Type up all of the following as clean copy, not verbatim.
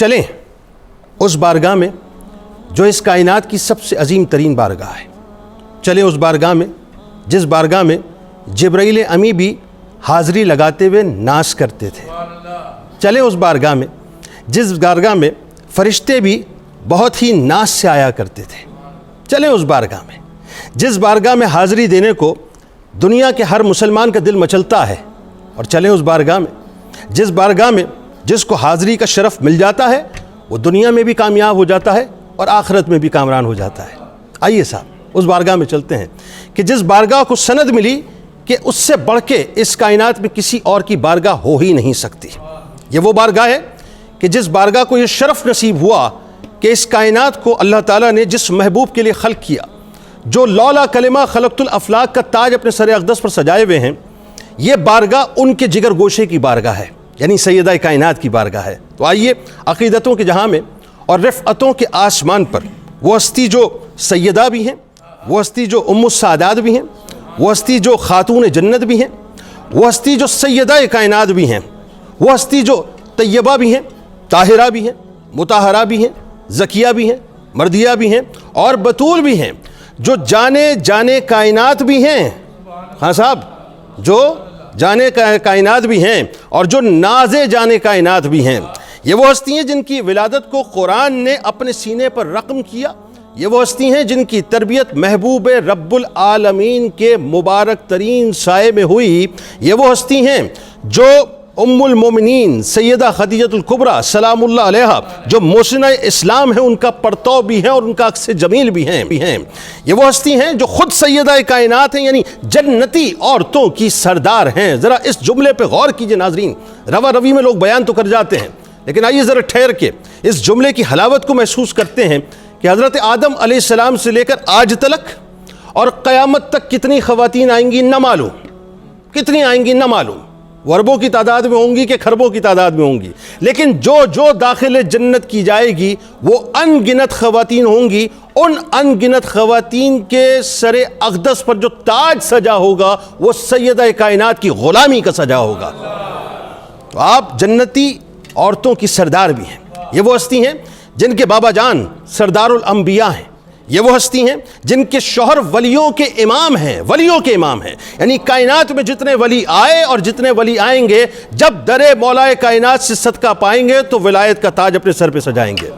چلیں اس بارگاہ میں جو اس کائنات کی سب سے عظیم ترین بارگاہ ہے. چلیں اس بارگاہ میں جس بارگاہ میں جبرائیل امی بھی حاضری لگاتے ہوئے ناز کرتے تھے. چلیں اس بارگاہ میں جس بارگاہ میں فرشتے بھی بہت ہی ناز سے آیا کرتے تھے. چلیں اس بارگاہ میں جس بارگاہ میں حاضری دینے کو دنیا کے ہر مسلمان کا دل مچلتا ہے. اور چلیں اس بارگاہ میں جس بارگاہ میں جس کو حاضری کا شرف مل جاتا ہے وہ دنیا میں بھی کامیاب ہو جاتا ہے اور آخرت میں بھی کامران ہو جاتا ہے. آئیے صاحب اس بارگاہ میں چلتے ہیں کہ جس بارگاہ کو سند ملی کہ اس سے بڑھ کے اس کائنات میں کسی اور کی بارگاہ ہو ہی نہیں سکتی. یہ وہ بارگاہ ہے کہ جس بارگاہ کو یہ شرف نصیب ہوا کہ اس کائنات کو اللہ تعالیٰ نے جس محبوب کے لیے خلق کیا، جو لولا کلمہ خلقت الافلاق کا تاج اپنے سر اقدس پر سجائے ہوئے ہیں، یہ بارگاہ ان کے جگر گوشے کی بارگاہ ہے، یعنی سیدہ کائنات کی بارگاہ ہے. تو آئیے عقیدتوں کے جہاں میں اور رفعتوں کے آسمان پر وہ ہستی جو سیدہ بھی ہیں، وہ ہستی جو ام السعادات بھی ہیں، وہ ہستی جو خاتون جنت بھی ہیں، وہ ہستی جو سیدہ کائنات بھی ہیں، وہ ہستی جو طیبہ بھی ہیں، طاہرہ بھی ہیں، مطہرہ بھی ہیں، زکیہ بھی ہیں، مردیہ بھی ہیں اور بطول بھی ہیں، جو جانے کائنات بھی ہیں. ہاں صاحب، جو جانے کائنات بھی ہیں اور جو نازے جانے کائنات بھی ہیں. یہ وہ ہستی ہیں جن کی ولادت کو قرآن نے اپنے سینے پر رقم کیا. یہ وہ ہستی ہیں جن کی تربیت محبوب رب العالمین کے مبارک ترین سائے میں ہوئی. یہ وہ ہستی ہیں جو ام المومنین سیدہ خدیجہ الکبریٰ سلام اللہ علیہا، جو محسنہ اسلام ہیں، ان کا پرتو بھی ہیں اور ان کا عکس جمیل بھی ہیں. یہ وہ ہستی ہیں جو خود سیدہ کائنات ہیں، یعنی جنتی عورتوں کی سردار ہیں. ذرا اس جملے پہ غور کیجئے ناظرین. روا روی میں لوگ بیان تو کر جاتے ہیں، لیکن آئیے ذرا ٹھہر کے اس جملے کی حلاوت کو محسوس کرتے ہیں کہ حضرت آدم علیہ السلام سے لے کر آج تلک اور قیامت تک کتنی خواتین آئیں گی نہ معلوم، کتنی آئیں گی نہ معلوم، وہ اربوں کی تعداد میں ہوں گی کہ خربوں کی تعداد میں ہوں گی، لیکن جو داخل جنت کی جائے گی وہ ان گنت خواتین ہوں گی. ان ان گنت خواتین کے سر اقدس پر جو تاج سجا ہوگا وہ سیدہ کائنات کی غلامی کا سجا ہوگا. تو آپ جنتی عورتوں کی سردار بھی ہیں. یہ وہ ہستی ہیں جن کے بابا جان سردار الانبیاء ہیں. یہ وہ ہستی ہیں جن کے شوہر ولیوں کے امام ہیں، ولیوں کے امام ہیں. یعنی کائنات میں جتنے ولی آئے اور جتنے ولی آئیں گے، جب در مولا کائنات سے صدقہ پائیں گے تو ولایت کا تاج اپنے سر پہ سجائیں گے.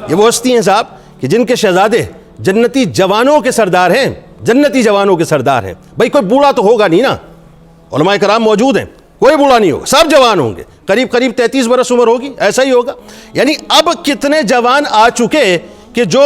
یہ وہ ہستی ہیں صاحب کہ جن کے شہزادے جنتی جوانوں کے سردار ہیں، جنتی جوانوں کے سردار ہیں. بھائی کوئی بوڑھا تو ہوگا نہیں نا، علماء کرام موجود ہیں، کوئی بوڑھا نہیں ہوگا، سب جوان ہوں گے. قریب 33 برس عمر ہوگی، ایسا ہی ہوگا. یعنی اب کتنے جوان آ چکے کہ جو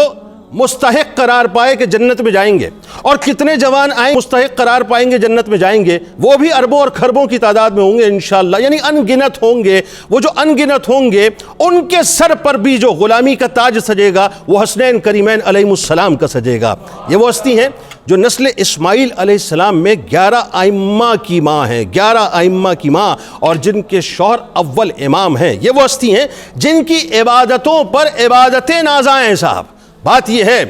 مستحق قرار پائے کہ جنت میں جائیں گے، اور کتنے جوان آئیں مستحق قرار پائیں گے جنت میں جائیں گے، وہ بھی اربوں اور خربوں کی تعداد میں ہوں گے انشاءاللہ. یعنی ان گنت ہوں گے. وہ جو ان گنت ہوں گے ان کے سر پر بھی جو غلامی کا تاج سجے گا وہ حسنین کریمین علیہ السلام کا سجے گا. یہ وہ ہستی ہیں جو نسل اسماعیل علیہ السلام میں 11 ائمہ کی ماں ہیں، 11 ائمہ کی ماں، اور جن کے شوہر اول امام ہیں. یہ وہ ہستی ہیں جن کی عبادتوں پر عبادتیں نازائیں ہیں. صاحب بات یہ ہے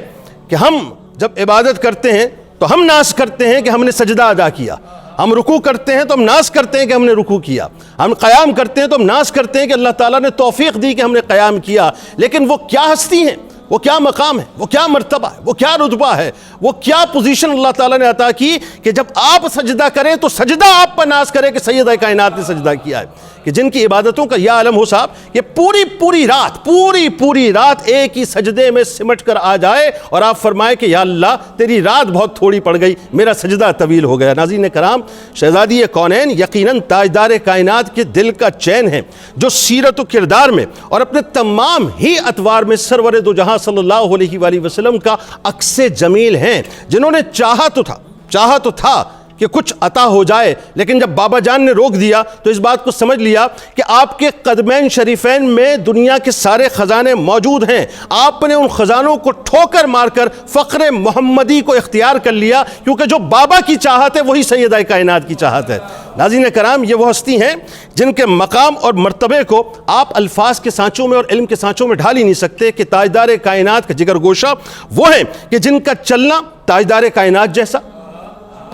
کہ ہم جب عبادت کرتے ہیں تو ہم ناز کرتے ہیں کہ ہم نے سجدہ ادا کیا، ہم رکوع کرتے ہیں تو ہم ناز کرتے ہیں کہ ہم نے رکوع کیا، ہم قیام کرتے ہیں تو ہم ناز کرتے ہیں کہ اللہ تعالیٰ نے توفیق دی کہ ہم نے قیام کیا. لیکن وہ کیا ہستی ہیں، وہ کیا مقام ہے، وہ کیا مرتبہ ہے، وہ کیا رتبہ ہے، وہ کیا پوزیشن اللہ تعالیٰ نے عطا کی کہ جب آپ سجدہ کریں تو سجدہ آپ پر ناز کرے کہ سیدہ کائنات نے سجدہ کیا ہے. کہ جن کی عبادتوں کا یہ عالم ہو صاحب کہ پوری رات ایک ہی سجدے میں سمٹ کر آ جائے اور آپ فرمائے کہ یا اللہ تیری رات بہت تھوڑی پڑ گئی، میرا سجدہ طویل ہو گیا. ناظرین کرام، شہزادی کونین یقیناً تاجدار کائنات کے دل کا چین ہے، جو سیرت و کردار میں اور اپنے تمام ہی اطوار میں سرور دو جہاں صلی اللہ علیہ وآلہ وسلم کا عکس جمیل ہیں، جنہوں نے چاہا تو تھا کہ کچھ عطا ہو جائے، لیکن جب بابا جان نے روک دیا تو اس بات کو سمجھ لیا کہ آپ کے قدمین شریفین میں دنیا کے سارے خزانے موجود ہیں. آپ نے ان خزانوں کو ٹھوکر مار کر فقر محمدی کو اختیار کر لیا، کیونکہ جو بابا کی چاہت ہے وہی سیدہ کائنات کی چاہت ہے. ناظرین کرام، یہ وہ ہستی ہیں جن کے مقام اور مرتبے کو آپ الفاظ کے سانچوں میں اور علم کے سانچوں میں ڈھال ہی نہیں سکتے کہ تاجدار کائنات کا جگر گوشہ وہ ہیں کہ جن کا چلنا تاجدار کائنات جیسا.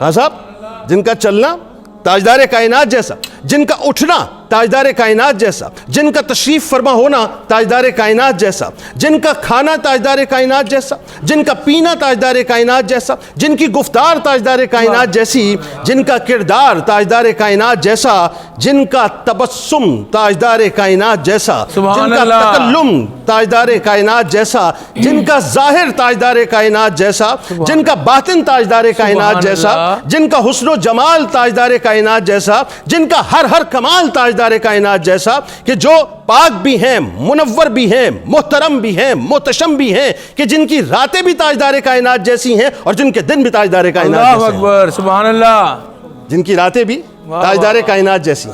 ہاں صاحب، جن کا چلنا ताजदार कायनात जैसा, जिनका उठना ताजदार कायनात जैसा, जिनका तशरीफ फरमा होना ताजदार कायनात जैसा, जिनका खाना ताजदार कायनात जैसा, जिनका पीना ताजदार कायनात जैसा, जिनकी गुफ्तार ताजदार कायनात जैसी, जिनका किरदार ताजदार कायनात जैसा, जिनका तबस्सुम ताजदार कायनात जैसा, जिनका तकल्लुम ताजदार कायनात जैसा, जिनका ज़ाहिर ताजदार कायनात जैसा, जिनका बातिन ताजदार कायनात जैसा, जिनका हुस्न जमाल ताजदार कायनात जैसा, जिनका हर कमाल ताजदार कायनात जैसा, कि जो पाक भी हैं, मुनव्वर भी हैं, मोहतरम भी हैं, मोहतशम भी हैं, कि जिनकी रातें भी ताजदार कायनात जैसी हैं और जिनके दिन भी ताजदार कायनात जैसे हैं। अल्लाहु अकबर, सुभान अल्लाह। जिनकी रातें भी ताजदार कायनात जैसी।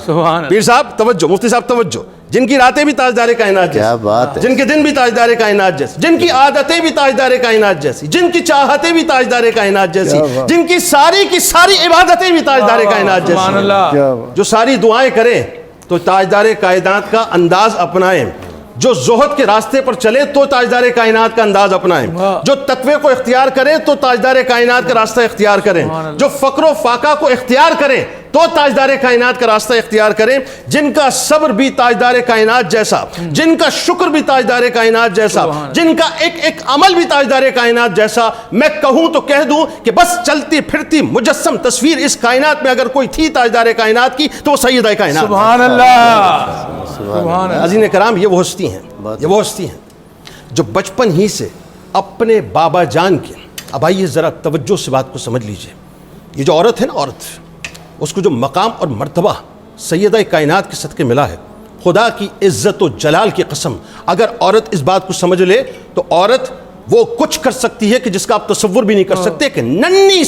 पीर साहब तवज्जो, मुफ्ती साहब तवज्जो। जिनकी रातें भी ताजदार कायनात जैसी, क्या बात है, जिनके दिन भी ताजदार कायनात जैसी, जिनकी आदतें भी ताजदार कायनात जैसी, जिनकी चाहतें भी ताजदार कायनात जैसी, जिनकी सारी की सारी इबादतें भी ताजदार कायनात सुभान जैसी, अल्लाह। जो सारी दुआएं करें तो ताजदार कायनात का अंदाज अपनाएं, जो ज़ुहद के रास्ते पर चले तो ताजदार कायनात का अंदाज अपनाएं, जो तकवे को इख्तियार करें तो ताजदार कायनात का रास्ता इख्तियार करें, जो फ़क्र व फाका को इख्तियार करें तो ताजदार कायनात का रास्ता इख्तियार करें, जिनका सब्र भी ताजदार कायनात जैसा, जिनका शुक्र भी ताजदार कायनात जैसा, जिनका एक एक अमल भी ताजदार कायनात जैसा। मैं कहूँ तो कह दूँ कि बस चलती फिरती मुजस्सम तस्वीर इस कायनात में अगर कोई थी ताजदार कायनात की तो वो सैयदा कायनात। सुभान अल्लाह, सुभान अल्लाह। अज़ीज़ कराम, ये वो हस्ती हैं, ये वो हस्ती हैं जो बचपन ही से अपने बाबा जान के, अब आइए ज़रा तवज्जो से बात को समझ लीजिए, ये जो औरत है ना, औरत, उसको जो मकाम और मर्तबा सैयदा कायनात के सदक़े मिला है, खुदा की इज़्ज़त व जलाल की कसम, अगर औरत इस बात को समझ ले तो औरत वो कुछ कर सकती है कि जिसका आप तसव्वुर भी नहीं कर सकते, कि नन्ही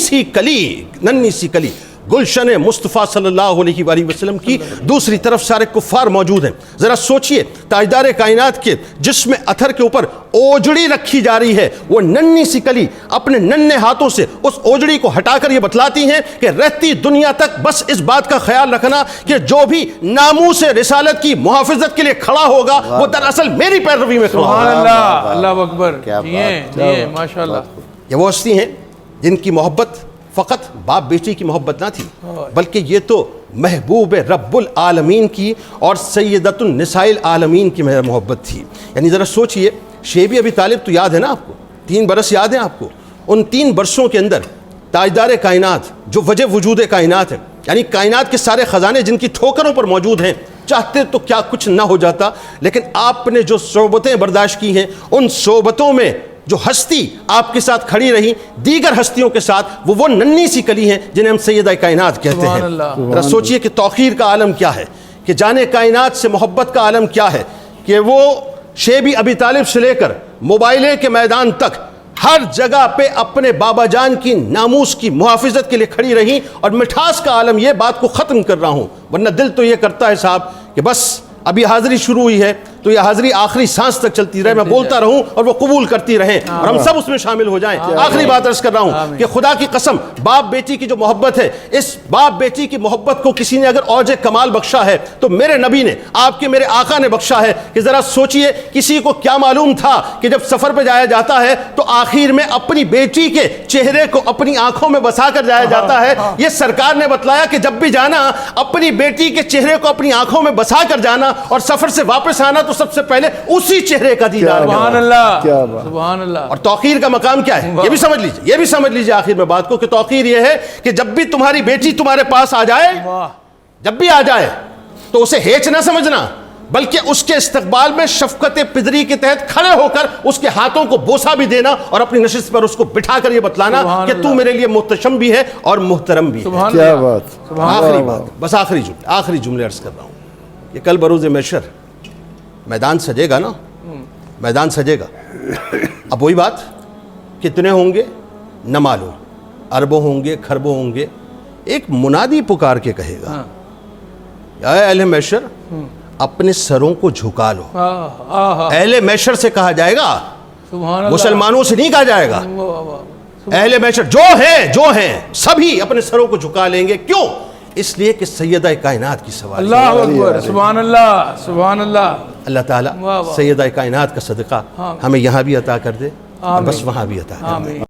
सी कली गुलशन मुस्तफ़ा सल्लल्लाहु अलैहि वसल्लम की दूसरी तरफ सारे कुफ़ार मौजूद हैं। ज़रा सोचिए, ताजदार कायनात के जिसमें अथर के ऊपर ओजड़ी रखी जा रही है, वो नन्ही सी कली अपने नन्हे हाथों से उस ओजड़ी को हटाकर ये बतलाती हैं कि रहती दुनिया तक बस इस बात का ख्याल रखना कि जो भी नामूस रिसालत की मुहाफ़िज़त के लिए खड़ा होगा वो दरअसल मेरी पैरवी में खड़ा होगा। सुभान अल्लाह, अल्लाह अकबर। जिए माशाअल्लाह। ये वो हस्ती हैं जिनकी मोहब्बत फ़कत बाप बेटी की मोहब्बत ना थी, बल्कि ये तो महबूब रब्बुल आलमीन की और सैयदतुन निसाइल आलमीन की मोहब्बत थी। यानी ज़रा सोचिए, शेबी अबी तालिब तो याद है ना आपको, 3 बरस याद हैं आपको, उन 3 बरसों के अंदर ताजदार कायनात जो वजह वजूद कायनात है, यानी कायनात के सारे ख़जाने जिनकी ठोकरों पर मौजूद हैं, चाहते तो क्या कुछ ना हो जाता, लेकिन आपने जो सोबतें बर्दाश्त की हैं, उन सोबतों में जो हस्ती आपके साथ खड़ी रही दीगर हस्तियों के साथ, वो नन्ही सी कली हैं जिन्हें हम सैयदा कायनात कहते हैं। जरा सोचिए कि तौक़ीर का आलम क्या है, कि जाने कायनात से मोहब्बत का आलम क्या है, कि वो शेबी अबी तालिब से लेकर मुबाइले के मैदान तक हर जगह पे अपने बाबा जान की नामूस की मुहाफ़िज़त के लिए खड़ी रही। और मिठास का आलम, ये बात को ख़त्म कर रहा हूँ, वरना दिल तो ये करता है साहब कि बस अभी हाज़िरी शुरू हुई है तो यह हाज़िरी आखिरी सांस तक चलती रहे, मैं बोलता रहूं और वो कबूल करती रहें और हम सब उसमें शामिल हो जाएं। आखिरी बात अर्ज़ कर रहा हूं कि खुदा की कसम, बाप बेटी की जो मोहब्बत है, इस बाप बेटी की मोहब्बत को किसी ने अगर औजे कमाल बख्शा है तो मेरे नबी ने, आपके मेरे आका ने बख्शा है। कि ज़रा सोचिए, किसी को क्या मालूम था कि जब सफ़र पर जाया जाता है तो आखिर में अपनी बेटी के चेहरे को अपनी आंखों में बसा कर जाया जाता है। ये सरकार ने बतलाया कि जब भी जाना अपनी बेटी के चेहरे को अपनी आंखों में बसा कर जाना और सफ़र से वापस आना तो सबसे पहले उसी चेहरे का दीदार। सुभान अल्लाह, सुभान अल्लाह। और तौक़ीर का मकाम क्या है, ये भी समझ लीजिए, ये भी समझ लीजिए आखिर में बात को, कि तौक़ीर ये है कि जब भी तुम्हारी बेटी तुम्हारे पास आ जाए, जब भी आ जाए तो उसे हेच ना समझना, बल्कि उसके इस्तकबाल में शफ़क़त पिदरी के तहत खड़े होकर उसके हाथों को बोसा भी देना और अपनी नशिस्त पर उसको बिठा कर ये बतलाना कि तू मेरे लिए मुहतशम भी है और मुहतरम भी है। क्या बात। आखिरी बात, बस आखिरी जुमले अर्ज़ कर रहा हूँ कि कल बरोज़ महशर मैदान सजेगा ना, मैदान सजेगा। अब वही बात, कितने होंगे न मालूम, अरबों होंगे, खरबों होंगे, एक मुनादी पुकार के कहेगा, या अहले महशर अपने सरों को झुका लो। अहले महशर से कहा जाएगा, मुसलमानों से नहीं कहा जाएगा। अहले महशर जो हैं सभी अपने सरों को झुका लेंगे। क्यों? इसलिए कि सैयदा कायनात की सवाल। अल्लाह अकबर, सुभान अल्लाह, सुभान अल्लाह। अल्लाह ताला सैयदा कायनात का सदका हमें यहाँ भी अता कर दे और बस वहाँ भी अता कर दे।